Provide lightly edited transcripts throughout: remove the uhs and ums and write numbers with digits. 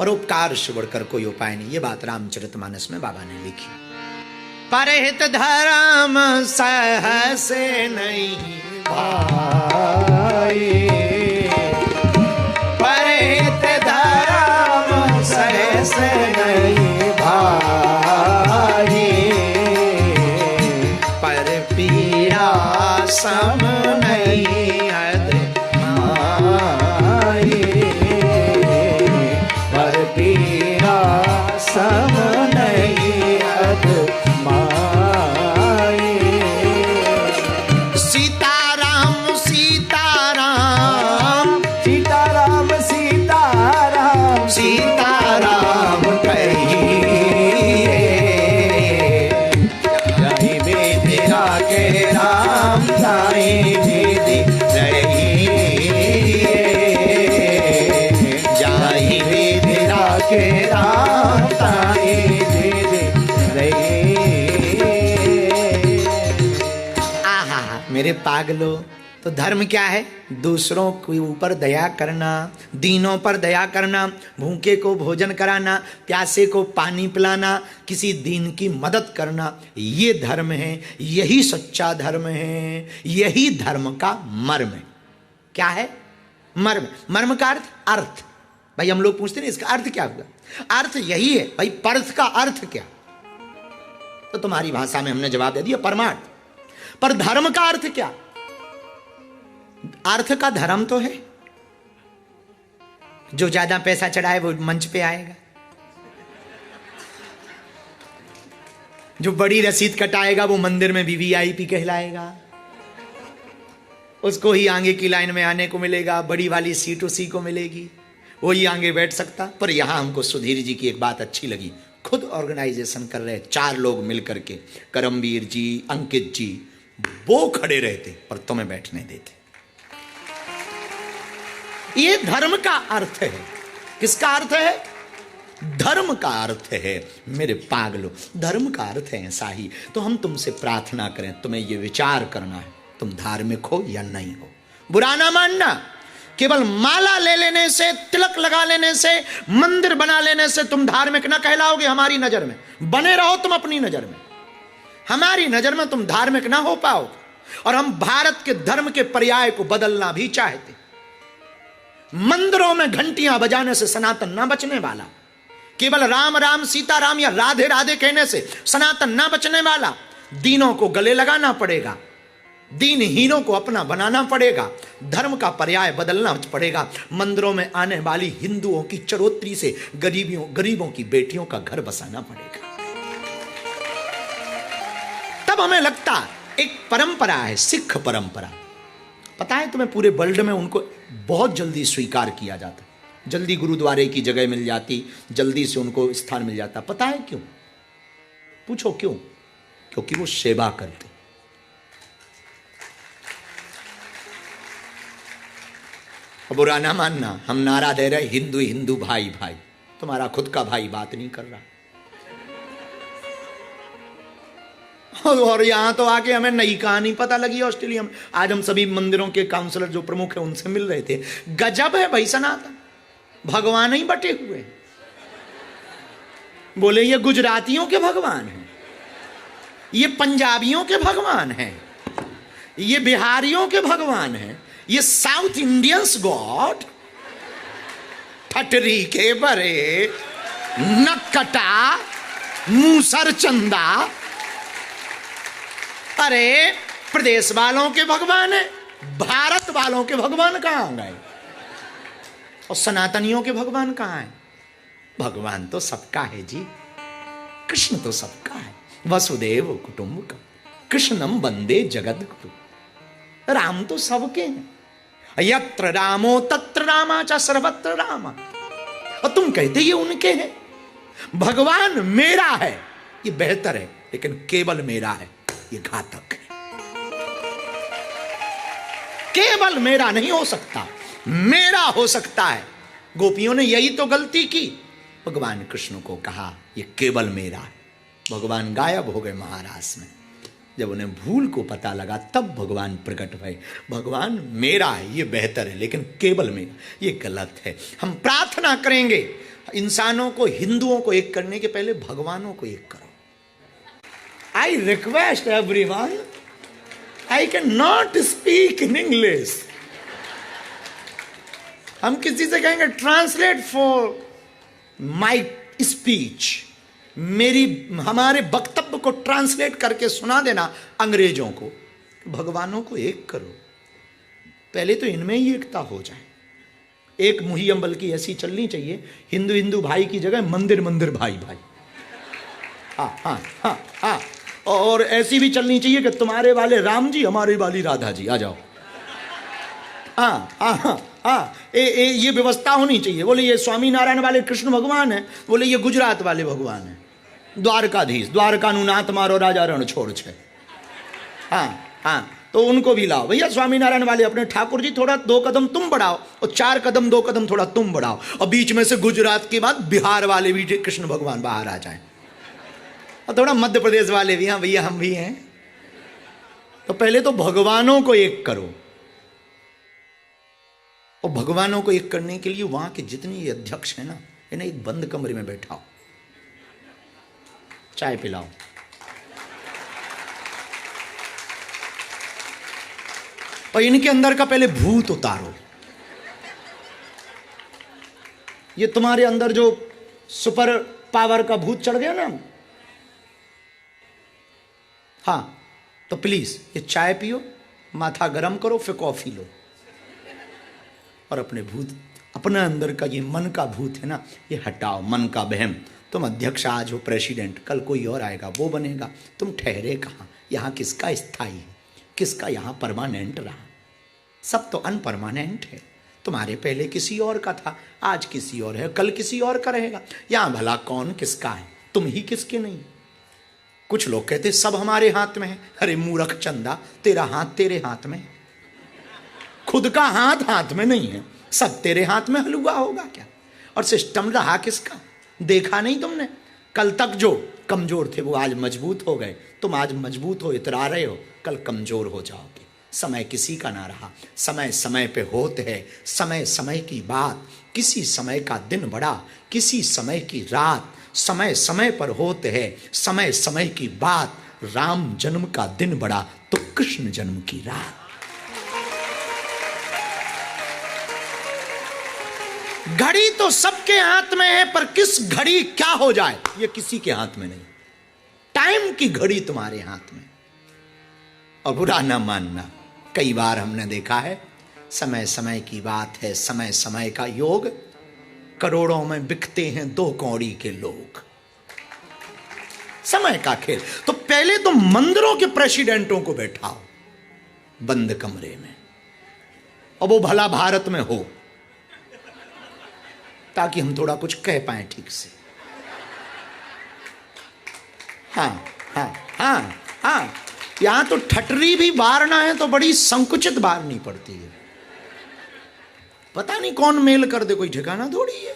परोपकार से बढ़कर कोई उपाय नहीं। ये बात रामचरितमानस में बाबा ने लिखी। परहित धर्म सहसे नहीं भाई, परहित धर्म सहसे नहीं भाई, पर पीड़ा सम नहीं अध माई, पर पीड़ा सम नहीं अध माई। सीताराम सीताराम सीताराम सीताराम सीताराम कहिए, जय वेदिरा के राम साईं जी रहिए, जय वेदिरा के राम साईं जी रहिए। आहा मेरे पागलो, तो धर्म क्या है? दूसरों के ऊपर दया करना, दीनों पर दया करना, भूखे को भोजन कराना, प्यासे को पानी पिलाना, किसी दीन की मदद करना, ये धर्म है। यही सच्चा धर्म है, यही धर्म का मर्म है। क्या है मर्म? मर्म का अर्थ अर्थ। भाई हम लोग पूछते हैं इसका अर्थ क्या होगा? अर्थ यही है भाई। पर्थ का अर्थ क्या? तो तुम्हारी भाषा में हमने जवाब दे दिया परमार्थ। पर धर्म का अर्थ क्या? अर्थ का धर्म तो है, जो ज्यादा पैसा चढ़ाए वो मंच पे आएगा, जो बड़ी रसीद कटाएगा वो मंदिर में वीवीआईपी कहलाएगा, उसको ही आगे की लाइन में आने को मिलेगा, बड़ी वाली सीट उसी को मिलेगी, वही आगे बैठ सकता। पर यहां हमको सुधीर जी की एक बात अच्छी लगी, खुद ऑर्गेनाइजेशन कर रहे 4 लोग मिलकर के, करमवीर जी, अंकित जी, वो खड़े रहते पर तुम्हें बैठने देते। ये धर्म का अर्थ है। किसका अर्थ है? धर्म का अर्थ है मेरे पागलो। धर्म का अर्थ है ऐसा ही। तो हम तुमसे प्रार्थना करें, तुम्हें ये विचार करना है तुम धार्मिक हो या नहीं हो। बुरा ना मानना, केवल माला ले लेने से, तिलक लगा लेने से, मंदिर बना लेने से तुम धार्मिक ना कहलाओगे। हमारी नजर में बने रहो तुम, अपनी नजर में, हमारी नजर में तुम धार्मिक ना हो पाओगे। और हम भारत के धर्म के पर्याय को बदलना भी चाहते। मंदिरों में घंटियां बजाने से सनातन ना बचने वाला, केवल राम राम सीता राम या राधे राधे कहने से सनातन ना बचने वाला। दीनों को गले लगाना पड़ेगा, दीनहीनों को अपना बनाना पड़ेगा, धर्म का पर्याय बदलना पड़ेगा। मंदिरों में आने वाली हिंदुओं की चरोत्री से गरीबों की बेटियों का घर बसाना पड़ेगा। तब हमें लगता एक परंपरा है, सिख परंपरा। पता है तुम्हें, पूरे वर्ल्ड में उनको बहुत जल्दी स्वीकार किया जाता, जल्दी गुरुद्वारे की जगह मिल जाती, जल्दी से उनको स्थान मिल जाता। पता है क्यों? पूछो क्यों? क्योंकि वो सेवा करते। बुरा ना मानना, हम नारा दे रहे हिंदू हिंदू भाई भाई, तुम्हारा खुद का भाई बात नहीं कर रहा। और यहां तो आके हमें नई कहानी पता लगी ऑस्ट्रेलिया में। आज हम सभी मंदिरों के काउंसलर जो प्रमुख हैं उनसे मिल रहे थे। गजब है भाई सनातन, भगवान ही बटे हुए। बोले ये गुजरातियों के भगवान हैं, ये पंजाबियों के भगवान हैं, ये बिहारियों के भगवान हैं, ये साउथ इंडियंस गॉड, ठटरी के बरे, नक्कटा, मूसर चंदा। अरे प्रदेश वालों के भगवान है, भारत वालों के भगवान कहां गए? और सनातनियों के भगवान कहां है? भगवान तो सबका है जी, कृष्ण तो सबका है। वसुदेव कुटुंबकम, कृष्णम वंदे जगद्गुरु। राम तो सबके हैं। यत्र रामो तत्र रामाचा सर्वत्र रामा। और तुम कहते ये उनके हैं। भगवान मेरा है ये बेहतर है, लेकिन केवल मेरा है ये घातक है। केवल मेरा नहीं हो सकता, मेरा हो सकता है। गोपियों ने यही तो गलती की, भगवान कृष्ण को कहा ये केवल मेरा है। भगवान गायब हो गए महाराज में। जब उन्हें भूल को पता लगा तब भगवान प्रकट भए। भगवान मेरा है ये बेहतर है, लेकिन केवल मेरा ये गलत है। हम प्रार्थना करेंगे इंसानों को, हिंदुओं को एक करने के पहले भगवानों को एक करो। I request everyone, I can not speak in English. हम किसी से कहेंगे ट्रांसलेट फॉर माई स्पीच, हमारे वक्तव्य को ट्रांसलेट करके सुना देना अंग्रेजों को। भगवानों को एक करो, पहले तो इनमें ही एकता हो जाए। एक मुहिम बल्कि ऐसी चलनी चाहिए, हिंदू हिंदू भाई की जगह मंदिर मंदिर भाई भाई। हाँ हाँ हाँ हाँ, और ऐसी भी चलनी चाहिए कि तुम्हारे वाले राम जी, हमारे वाली राधा जी, आ जाओ। हाँ हाँ हाँ हाँ, ये व्यवस्था होनी चाहिए। बोले ये स्वामी नारायण वाले कृष्ण भगवान है, बोले ये गुजरात वाले भगवान है, द्वारकाधीश, द्वारकानुनाथ मारो राजा रण छोड़ छे। हाँ हाँ, तो उनको भी लाओ भैया। स्वामीनारायण वाले अपने ठाकुर जी थोड़ा 2 कदम तुम बढ़ाओ और 4 कदम 2 कदम थोड़ा तुम बढ़ाओ, और बीच में से गुजरात के बाद बिहार वाले भी कृष्ण भगवान बाहर आ जाएं, और थोड़ा मध्य प्रदेश वाले भी, हाँ भैया हम भी हैं। तो पहले तो भगवानों को एक करो, और भगवानों को एक करने के लिए वहां के जितने ये अध्यक्ष हैं ना, इन्हें एक बंद कमरे में बैठाओ, चाय पिलाओ, और इनके अंदर का पहले भूत उतारो। ये तुम्हारे अंदर जो सुपर पावर का भूत चढ़ गया ना, हाँ, तो प्लीज ये चाय पियो, माथा गरम करो, फिर कॉफी लो, और अपने भूत, अपना अंदर का ये मन का भूत है ना, ये हटाओ, मन का बहम। तुम अध्यक्ष आज हो, प्रेसिडेंट, कल कोई और आएगा वो बनेगा, तुम ठहरे कहाँ? यहाँ किसका स्थायी है, किसका यहाँ परमानेंट रहा? सब तो अनपरमानेंट है। तुम्हारे पहले किसी और का था, आज किसी और है, कल किसी और का रहेगा। यहाँ भला कौन किसका है? तुम ही किसके नहीं। कुछ लोग कहते सब हमारे हाथ में है। अरे मूर्ख चंदा, तेरा हाथ तेरे हाथ में, खुद का हाथ हाथ में नहीं है, सब तेरे हाथ में हलुआ होगा क्या? और सिस्टम रहा किसका? देखा नहीं तुमने? कल तक जो कमजोर थे वो आज मजबूत हो गए। तुम आज मजबूत हो, इतरा रहे हो, कल कमजोर हो जाओगे। समय किसी का ना रहा, समय समय पे होते है। समय समय की बात, किसी समय का दिन बड़ा, किसी समय की रात, समय समय पर होते है। समय समय की बात, राम जन्म का दिन बड़ा तो कृष्ण जन्म की रात। घड़ी तो सबके हाथ में है, पर किस घड़ी क्या हो जाए ये किसी के हाथ में नहीं। टाइम की घड़ी तुम्हारे हाथ में। और बुरा ना मानना, कई बार हमने देखा है, समय समय की बात है, समय समय का योग, करोड़ों में बिकते हैं 2 कौड़ी के लोग। समय का खेल। तो पहले तो मंदिरों के प्रेसिडेंटों को बैठाओ बंद कमरे में, और वो भला भारत में हो, ताकि हम थोड़ा कुछ कह पाए ठीक से। हाँ हाँ हाँ हाँ, यहां तो ठटरी भी बारना है तो बड़ी संकुचित बारनी पड़ती है। पता नहीं कौन मेल कर दे, कोई ठिकाना थोड़ी है।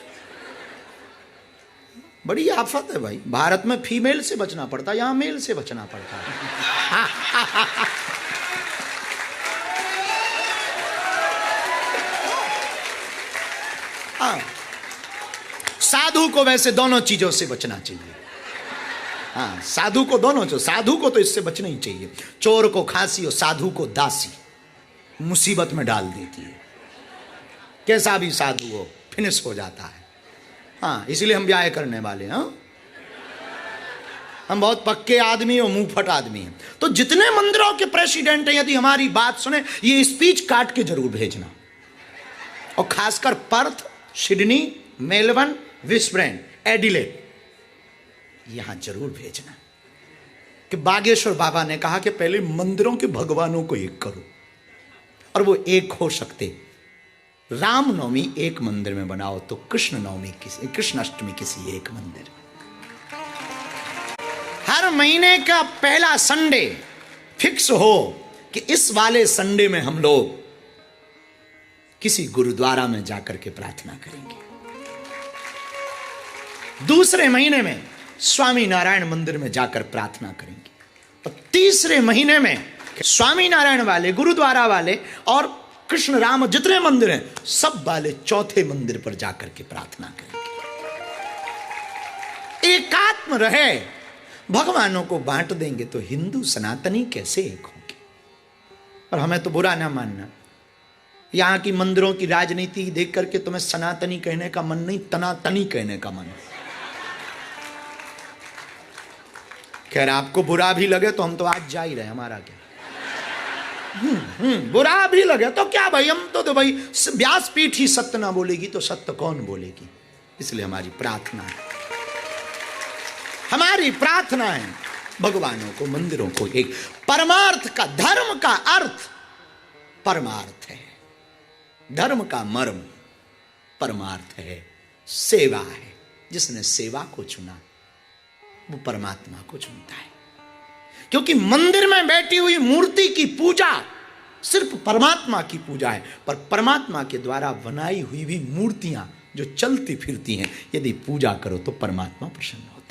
बड़ी आफत है भाई। भारत में फीमेल से बचना पड़ता, यहां मेल से बचना पड़ता है। हाँ, साधु को वैसे दोनों चीजों से बचना चाहिए। हाँ, साधु को दोनों, जो साधु को तो इससे बचना ही चाहिए। चोर को खांसी और साधु को दासी मुसीबत में डाल देती है। कैसा भी साधु हो फिनिश हो जाता है। हाँ, इसलिए हम ब्याह करने वाले। हाँ, हम बहुत पक्के आदमी और मुंह फट आदमी हैं। तो जितने मंदिरों के प्रेसिडेंट हैं, यदि हमारी बात सुने, ये स्पीच काट के जरूर भेजना। और खासकर Perth, Sydney, Melbourne, Brisbane, Adelaide, यहां जरूर भेजना कि बागेश्वर बाबा ने कहा कि पहले मंदिरों के भगवानों को एक करो, और वो एक हो सकते। रामनवमी एक मंदिर में बनाओ तो कृष्णनवमी किसी, कृष्णाष्टमी किसी एक मंदिर। हर महीने का पहला संडे फिक्स हो कि इस वाले संडे में हम लोग किसी गुरुद्वारा में जाकर के प्रार्थना करेंगे। दूसरे महीने में स्वामी नारायण मंदिर में जाकर प्रार्थना करेंगे, और तीसरे महीने में स्वामी नारायण वाले, गुरुद्वारा वाले और कृष्ण राम जितने मंदिर हैं सब वाले चौथे मंदिर पर जाकर के प्रार्थना करेंगे। एकात्म रहे। भगवानों को बांट देंगे तो हिंदू सनातनी कैसे एक होंगे? और हमें तो बुरा ना मानना, यहां की मंदिरों की राजनीति देख करके तुम्हें सनातनी कहने का मन नहीं, तनातनी कहने का मन। खैर आपको बुरा भी लगे तो हम तो आज जा ही रहे, हमारा क्या। बुरा भी लगे तो क्या भाई, हम तो भाई व्यासपीठ ही सत्य ना बोलेगी तो सत्य कौन बोलेगी। इसलिए हमारी प्रार्थना है, हमारी प्रार्थना है भगवानों को, मंदिरों को एक परमार्थ का, धर्म का अर्थ परमार्थ है, धर्म का मर्म परमार्थ है, सेवा है। जिसने सेवा को चुना वो परमात्मा को चुनता है। क्योंकि मंदिर में बैठी हुई मूर्ति की पूजा सिर्फ परमात्मा की पूजा है, पर परमात्मा के द्वारा बनाई हुई भी मूर्तियां जो चलती फिरती हैं, यदि पूजा करो तो परमात्मा प्रसन्न होता है।